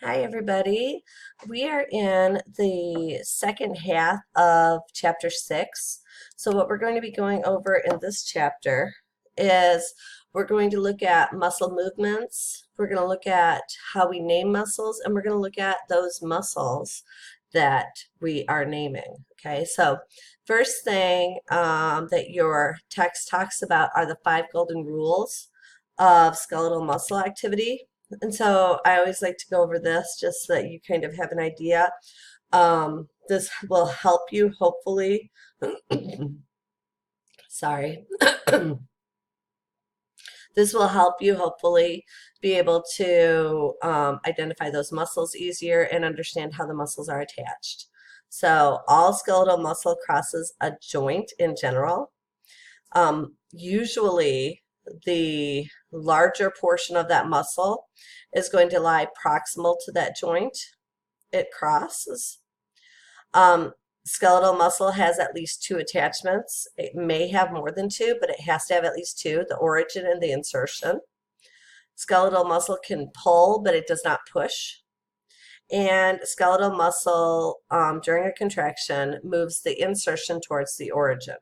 Hi, everybody. We are in the second half of chapter 6. So, what we're going to be going over in this chapter is we're going to look at muscle movements, we're going to look at how we name muscles, and we're going to look at those muscles that we are naming. Okay, so first thing that your text talks about are the 5 golden rules of skeletal muscle activity. And so I always like to go over this just so that you kind of have an idea. This will help you hopefully, sorry, this will help you hopefully be able to identify those muscles easier and understand how the muscles are attached. So all skeletal muscle crosses a joint in general. Usually the larger portion of that muscle is going to lie proximal to that joint it crosses. Skeletal muscle has at least 2 attachments. It may have more than 2, but it has to have at least 2, the origin and the insertion. Skeletal muscle can pull, but it does not push. And skeletal muscle, during a contraction, moves the insertion towards the origin.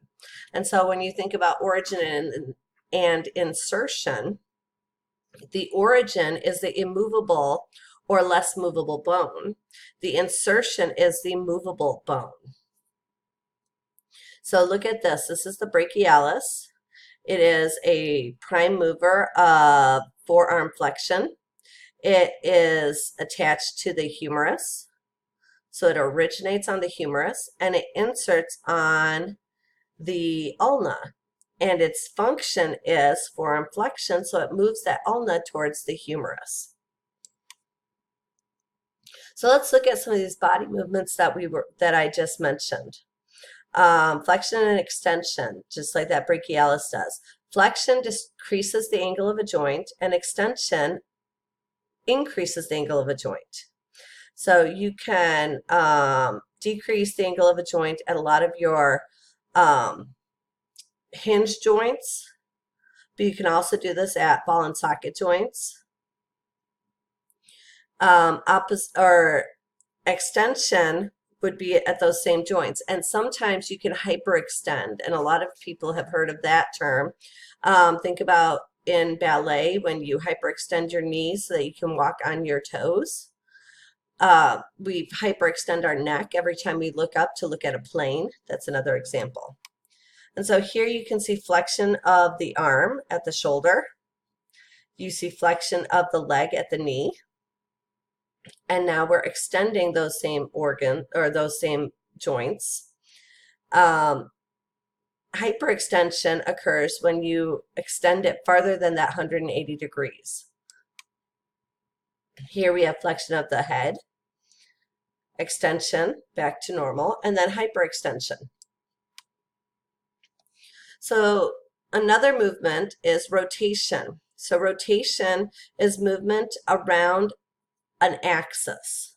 And so when you think about origin and insertion, the origin is the immovable or less movable bone. The insertion is the movable bone. So look at this. This is the brachialis. It is a prime mover of forearm flexion. It is attached to the humerus. So it originates on the humerus and it inserts on the ulna. And its function is forearm flexion, so it moves that ulna towards the humerus. So let's look at some of these body movements that I just mentioned. Flexion and extension, just like that brachialis does. Flexion decreases the angle of a joint, and extension increases the angle of a joint. So you can decrease the angle of a joint at a lot of your hinge joints, but you can also do this at ball and socket joints. Extension would be at those same joints, and sometimes you can hyperextend, and a lot of people have heard of that term. Think about in ballet when you hyperextend your knees so that you can walk on your toes. We hyperextend our neck every time we look up to look at a plane. That's another example. And so here you can see flexion of the arm at the shoulder. You see flexion of the leg at the knee. And now we're extending those same organ or those same joints. Hyperextension occurs when you extend it farther than that 180 degrees. Here we have flexion of the head, extension back to normal, and then hyperextension. So another movement is rotation. So rotation is movement around an axis.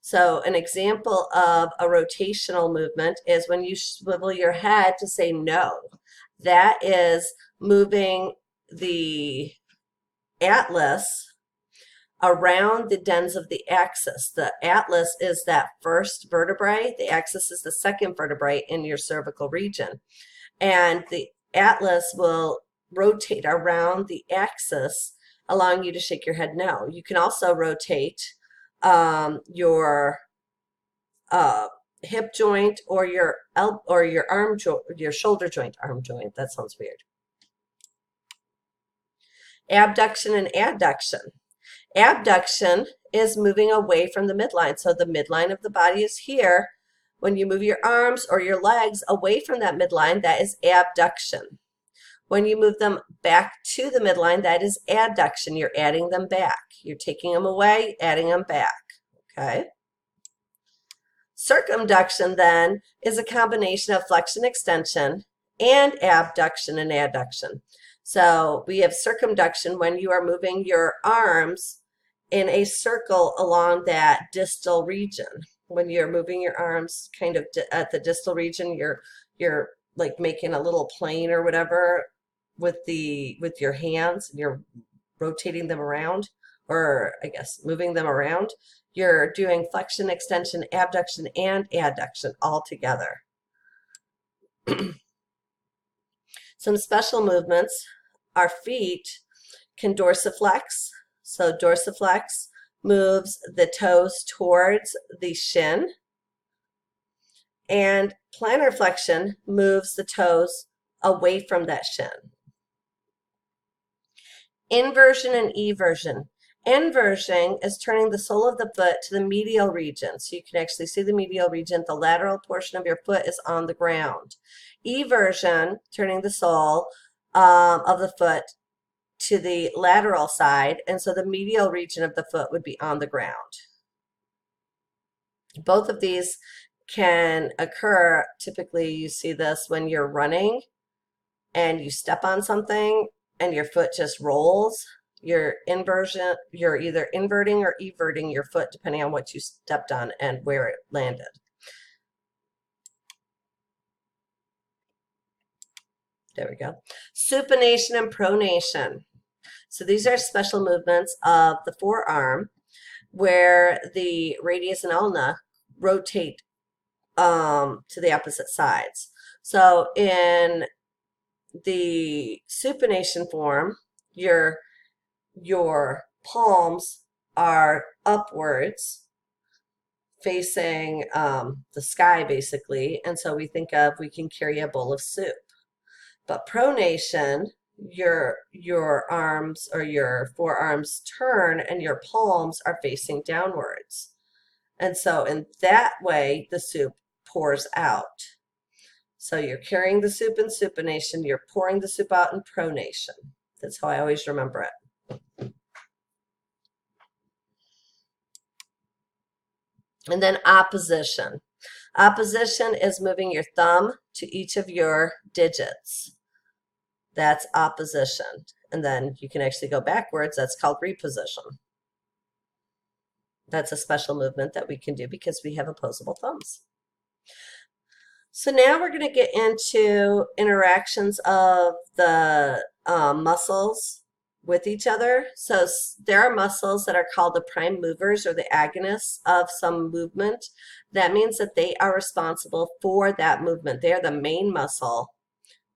So an example of a rotational movement is when you swivel your head to say no. That is moving the atlas around the dens of the axis. The atlas is that first vertebrae. The axis is the second vertebrae in your cervical region. And the atlas will rotate around the axis, allowing you to shake your head no. You can also rotate your hip joint or your arm joint, your shoulder joint, arm joint. That sounds weird. Abduction and adduction. Abduction is moving away from the midline. So the midline of the body is here. When you move your arms or your legs away from that midline, that is abduction. When you move them back to the midline, that is adduction. You're adding them back. You're taking them away, adding them back. Okay. Circumduction then is a combination of flexion extension and abduction and adduction. So we have circumduction when you are moving your arms in a circle along that distal region. When you're moving your arms kind of at the distal region, you're like making a little plane or whatever with your hands, and you're rotating them around. or I guess moving them around, you're doing flexion, extension, abduction, and adduction all together. Some special movements, our feet can dorsiflex. So dorsiflex moves the toes towards the shin, and plantar flexion moves the toes away from that shin. Inversion and eversion. Inversion is turning the sole of the foot to the medial region. So you can actually see the medial region. The lateral portion of your foot is on the ground. Eversion, turning the sole of the foot to the lateral side. And so the medial region of the foot would be on the ground. Both of these can occur. Typically, you see this when you're running and you step on something and your foot just rolls. You're either inverting or everting your foot depending on what you stepped on and where it landed. There we go. Supination and pronation. So these are special movements of the forearm where the radius and ulna rotate to the opposite sides. So in the supination form, your palms are upwards facing the sky basically, and so we can carry a bowl of soup. But pronation, your arms or your forearms turn and your palms are facing downwards. And so in that way, the soup pours out. So you're carrying the soup in supination, you're pouring the soup out in pronation. That's how I always remember it. And then opposition. Opposition is moving your thumb to each of your digits. That's opposition. And then you can actually go backwards. That's called reposition. That's a special movement that we can do because we have opposable thumbs. So now we're going to get into interactions of the muscles with each other. So there are muscles that are called the prime movers or the agonists of some movement. That means that they are responsible for that movement. They are the main muscle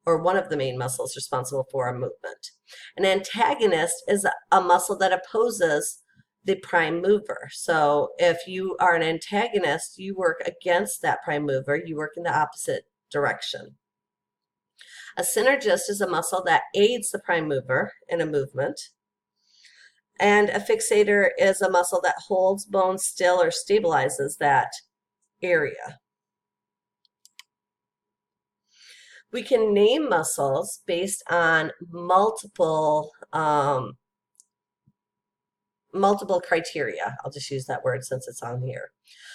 or one of the main muscles responsible for a movement. An antagonist is a muscle that opposes the prime mover. So if you are an antagonist, you work against that prime mover, you work in the opposite direction. A synergist is a muscle that aids the prime mover in a movement. And a fixator is a muscle that holds bone still or stabilizes that area. We can name muscles based on multiple criteria. I'll just use that word since it's on here.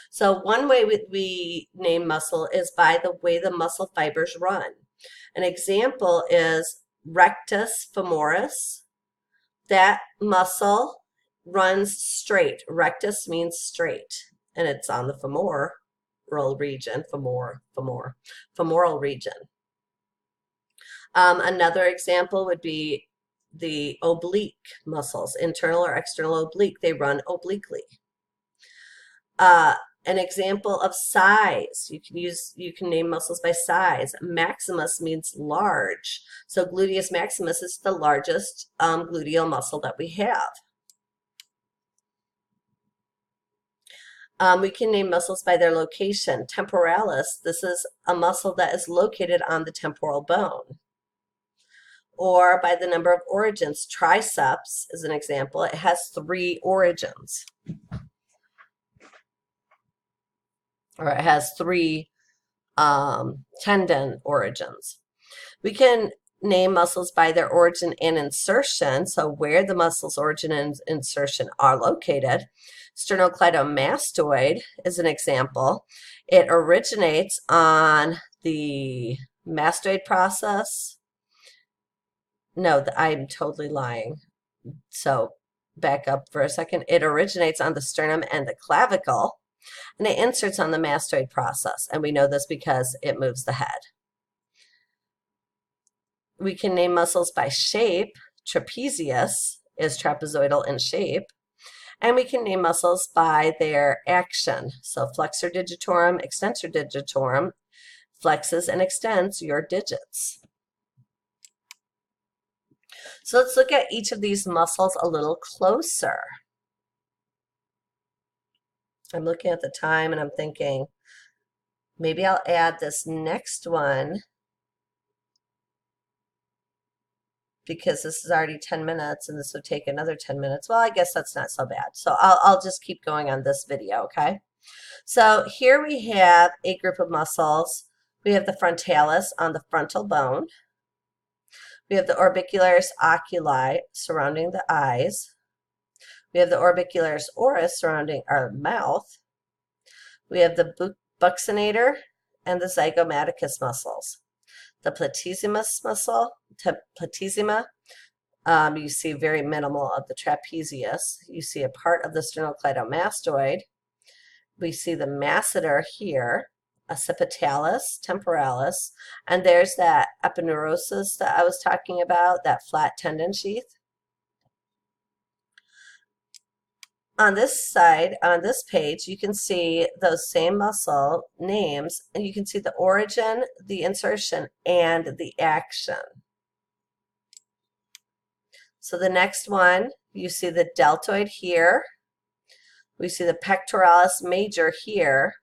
So one way we name muscle is by the way the muscle fibers run. An example is rectus femoris. That muscle runs straight. Rectus means straight, and it's on the femoral region, femoral region. Another example would be the oblique muscles, internal or external oblique, they run obliquely. An example of size, you can name muscles by size. Maximus means large. So gluteus maximus is the largest gluteal muscle that we have. We can name muscles by their location. Temporalis, this is a muscle that is located on the temporal bone. Or by the number of origins. Triceps is an example. It has 3 origins. Or it has 3 tendon origins. We can name muscles by their origin and insertion, so where the muscle's origin and insertion are located. Sternocleidomastoid is an example. It originates on the mastoid process. No, I'm totally lying. So back up for a second. It originates on the sternum and the clavicle, and it inserts on the mastoid process. And we know this because it moves the head. We can name muscles by shape. Trapezius is trapezoidal in shape. And we can name muscles by their action. So flexor digitorum, extensor digitorum flexes and extends your digits. So let's look at each of these muscles a little closer. I'm looking at the time and I'm thinking, maybe I'll add this next one because this is already 10 minutes and this would take another 10 minutes. Well, I guess that's not so bad. So I'll just keep going on this video, okay? So here we have a group of muscles. We have the frontalis on the frontal bone. We have the orbicularis oculi surrounding the eyes. We have the orbicularis oris surrounding our mouth. We have the buccinator and the zygomaticus muscles. The platysma muscle, platysma, you see very minimal of the trapezius. You see a part of the sternocleidomastoid. We see the masseter here, occipitalis, temporalis, and there's that aponeurosis that I was talking about, that flat tendon sheath. On this side, on this page, you can see those same muscle names, and you can see the origin, the insertion, and the action. So the next one, you see the deltoid here. We see the pectoralis major here.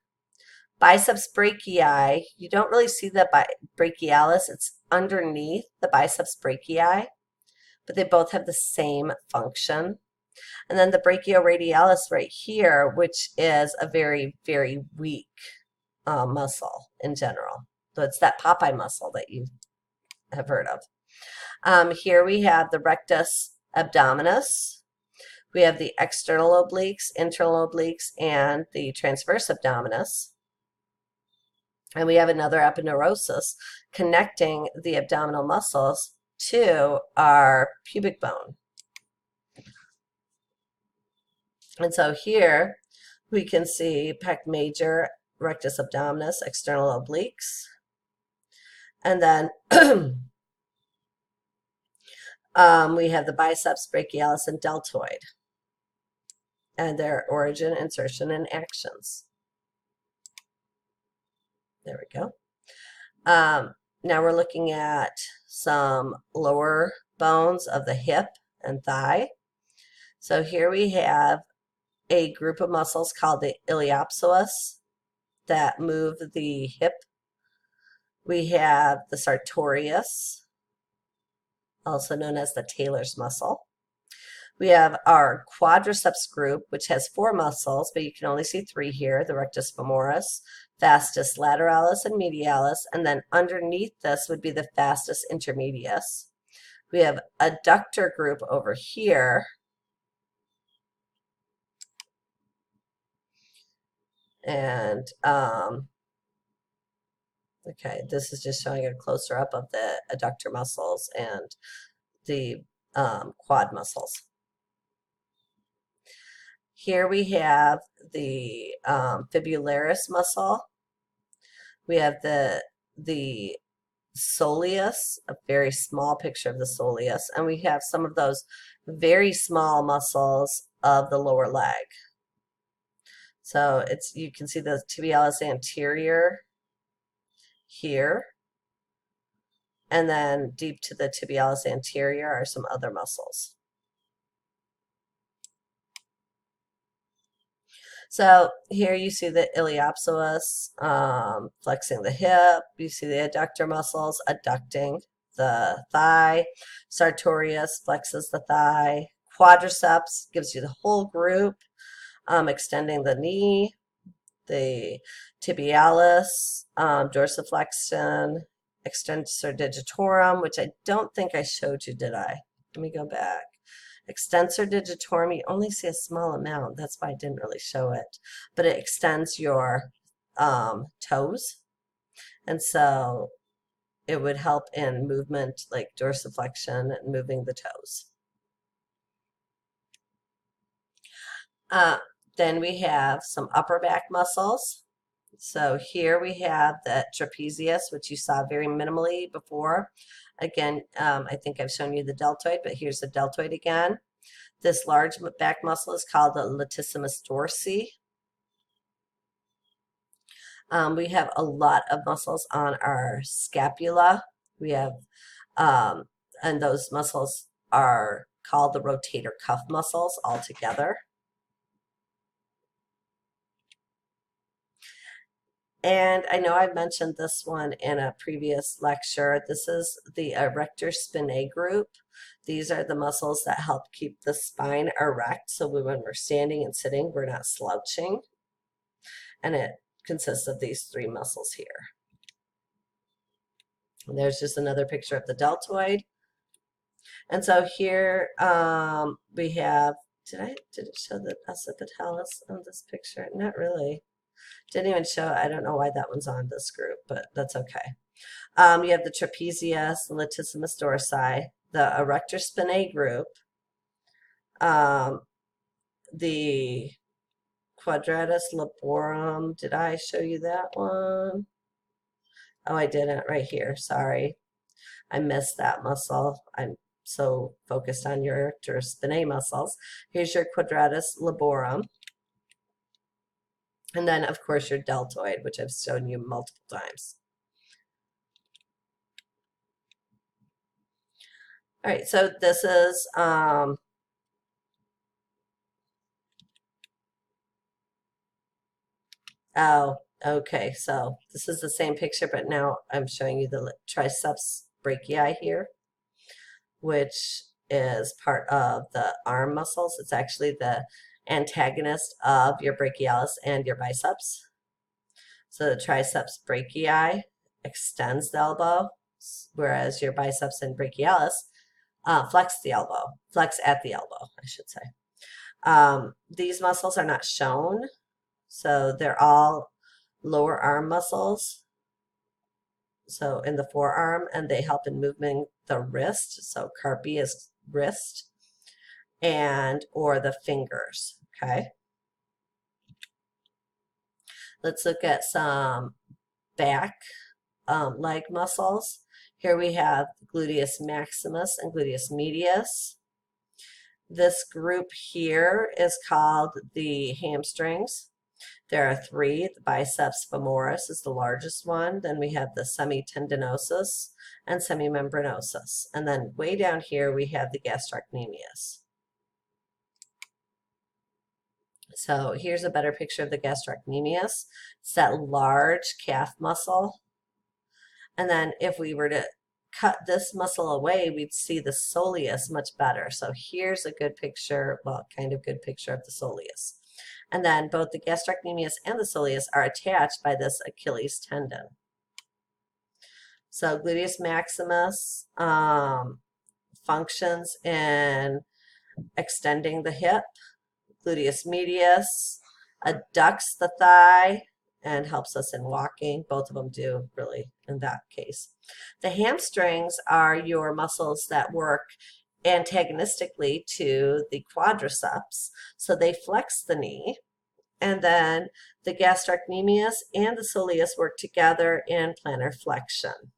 Biceps brachii, you don't really see the brachialis, it's underneath the biceps brachii, but they both have the same function. And then the brachioradialis right here, which is a very, very weak muscle in general. So it's that Popeye muscle that you have heard of. Here we have the rectus abdominis. We have the external obliques, internal obliques, and the transverse abdominis. And we have another aponeurosis connecting the abdominal muscles to our pubic bone. And so here we can see pec major, rectus abdominis, external obliques. And then we have the biceps brachialis and deltoid and their origin, insertion, and actions. There we go. Now we're looking at some lower bones of the hip and thigh. So here we have a group of muscles called the iliopsoas that move the hip. We have the sartorius, also known as the Taylor's muscle. We have our quadriceps group, which has 4 muscles, but you can only see 3 here, the rectus femoris, vastus lateralis, and medialis, and then underneath this would be the vastus intermedius. We have adductor group over here, and okay, this is just showing a closer up of the adductor muscles and the quad muscles. Here we have the fibularis muscle. We have the soleus, a very small picture of the soleus, and we have some of those very small muscles of the lower leg. So you can see the tibialis anterior here, and then deep to the tibialis anterior are some other muscles. So here you see the iliopsoas flexing the hip. You see the adductor muscles adducting the thigh. Sartorius flexes the thigh. Quadriceps gives you the whole group, extending the knee. The tibialis, dorsiflexion, extensor digitorum, which I don't think I showed you, did I? Let me go back. Extensor digitorum, you only see a small amount. That's why I didn't really show it. But it extends your toes. And so it would help in movement like dorsiflexion and moving the toes. Then we have some upper back muscles. So here we have the trapezius, which you saw very minimally before. Again, I think I've shown you the deltoid, but here's the deltoid again. This large back muscle is called the latissimus dorsi. We have a lot of muscles on our scapula. We have, and those muscles are called the rotator cuff muscles altogether. And I know I mentioned this one in a previous lecture. This is the erector spinae group. These are the muscles that help keep the spine erect. So when we're standing and sitting, we're not slouching. And it consists of these three muscles here. And there's just another picture of the deltoid. And so here we have, did it show the occipitalis on this picture? Not really. Didn't even show, I don't know why that one's on this group, but that's okay. You have the trapezius, the latissimus dorsi, the erector spinae group, the quadratus laborum. Did I show you that one? Oh, I didn't, right here. Sorry. I missed that muscle. I'm so focused on your erector spinae muscles. Here's your quadratus laborum. And then, of course, your deltoid, which I've shown you multiple times. All right, so this is oh, okay, so this is the same picture, but now I'm showing you the triceps brachii here, which is part of the arm muscles. It's actually the antagonist of your brachialis and your biceps. So the triceps brachii extends the elbow, whereas your biceps and brachialis flex the elbow, flex at the elbow, I should say. These muscles are not shown, so they're all lower arm muscles. So in the forearm, and they help in moving the wrist. So carpi is wrist, and or the fingers. Okay. Let's look at some back leg muscles. Here we have gluteus maximus and gluteus medius. This group here is called the hamstrings. There are three. The biceps femoris is the largest one. Then we have the semitendinosus and semimembranosus. And then way down here we have the gastrocnemius. So here's a better picture of the gastrocnemius. It's that large calf muscle. And then if we were to cut this muscle away, we'd see the soleus much better. So here's a good picture, well, kind of good picture of the soleus. And then both the gastrocnemius and the soleus are attached by this Achilles tendon. So gluteus maximus functions in extending the hip. Gluteus medius adducts the thigh and helps us in walking. Both of them do, really, in that case. The hamstrings are your muscles that work antagonistically to the quadriceps, so they flex the knee. And then the gastrocnemius and the soleus work together in plantar flexion.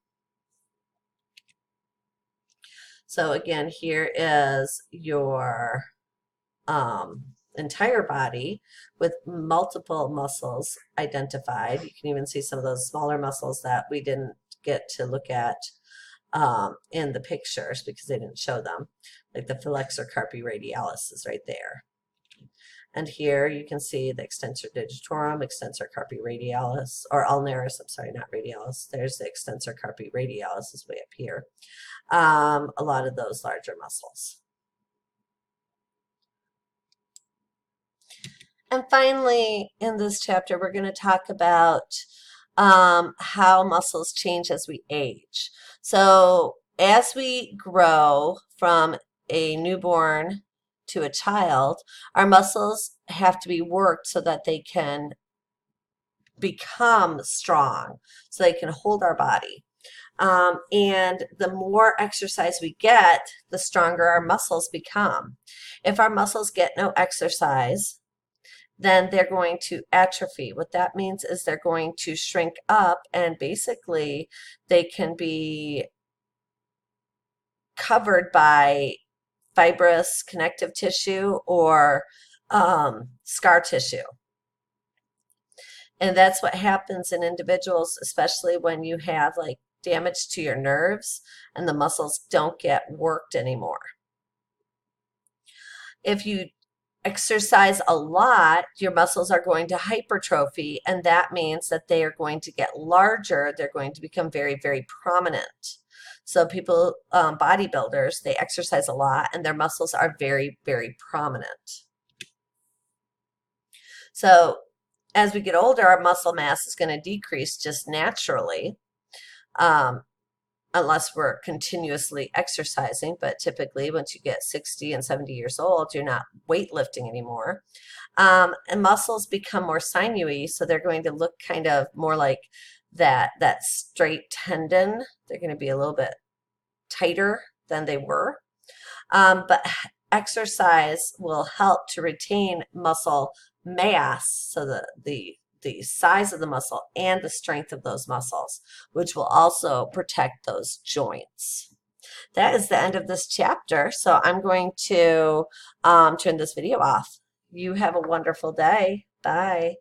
So again, here is your entire body with multiple muscles identified. You can even see some of those smaller muscles that we didn't get to look at in the pictures because they didn't show them, like the flexor carpi radialis is right there. And here you can see the extensor digitorum, extensor carpi radialis, or ulnaris, I'm sorry, not radialis. There's the extensor carpi radialis is way up here. A lot of those larger muscles. And finally, in this chapter, we're going to talk about how muscles change as we age. So as we grow from a newborn to a child, our muscles have to be worked so that they can become strong, so they can hold our body. And the more exercise we get, the stronger our muscles become. If our muscles get no exercise, then they're going to atrophy. What that means is they're going to shrink up, and basically they can be covered by fibrous connective tissue or scar tissue. And that's what happens in individuals, especially when you have like damage to your nerves and the muscles don't get worked anymore. If you exercise a lot, your muscles are going to hypertrophy, and that means that they are going to get larger. They're going to become very, very prominent. So people, bodybuilders, they exercise a lot and their muscles are very, very prominent. So as we get older, our muscle mass is going to decrease just naturally. Unless we're continuously exercising, but typically once you get 60 and 70 years old, you're not weightlifting anymore. And muscles become more sinewy, so they're going to look kind of more like that straight tendon. They're going to be a little bit tighter than they were. But exercise will help to retain muscle mass, so the size of the muscle and the strength of those muscles, which will also protect those joints. That is the end of this chapter, so I'm going to turn this video off. You have a wonderful day. Bye.